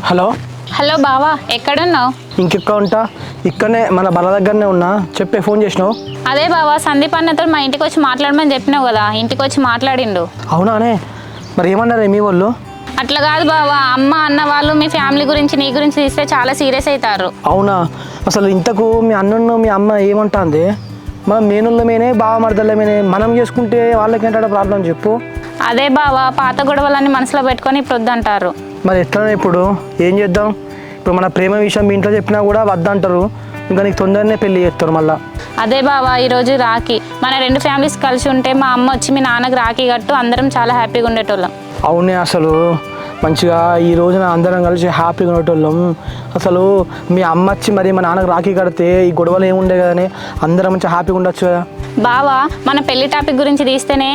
Hello hello బావా, ఎక్కడున్నావు? ఇంకెక్కడ ఉంటా? ఇక్కడనే మన బల దగ్గరనే ఉన్నా. చెప్పే, ఫోన్ చేసినావు? అదే బావా, సందీప్ అన్నతో మా ఇంటికి వచ్చి మాట్లాడమని చెప్పినావు కదా, ఇంటికి వచ్చి మాట్లాడిండు. అవునానే? మరి ఏమన్నారే మీ వాళ్ళు? అట్లా కాదు బావా, అమ్మ అన్న వాళ్ళు మీ ఫ్యామిలీ గురించి నీ గురించి తీస్తే చాలా సీరియస్ అవుతారు. అవునా? అసలు ఇంతకు మీ అన్నను మీ అమ్మ ఏమంటుంది? మనం మేనుళ్ళమేనే బావ మరదళ్ళమేనే, మనం చేసుకుంటే వాళ్ళకేంటాడో ప్రాబ్లం చెప్పు. అదే బావా, పాత గొడవలన్నీ మనసులో పెట్టుకొని ఇప్పుడు వద్దంటారు. మరి ఎట్లనే ఇప్పుడు ఏం చేద్దాం? ఇప్పుడు మన ప్రేమ విషయం మీ ఇంట్లో చెప్పినా కూడా వద్దంటారు. ఇంకా నీకు తొందరనే పెళ్లి చేస్తారు మళ్ళీ. అదే బావా, ఈరోజు రాఖీ, మన రెండు ఫ్యామిలీస్ కలిసి ఉంటే మా అమ్మ వచ్చి మీ నాన్నకి రాఖీ కట్టు, అందరం చాలా హ్యాపీగా ఉండేటోళ్ళం. అవునే, అసలు మంచిగా ఈ రోజున అందరం కలిసి హ్యాపీగా ఉండేటోళ్ళం. అసలు మీ అమ్మ వచ్చి మరి మా నాన్నకు రాఖీ కడితే ఈ గొడవలు ఏముండే కదని అందరం మంచిగా హ్యాపీగా ఉండొచ్చు కదా. బావా, మన పెళ్లి టాపిక్ గురించి తీస్తేనే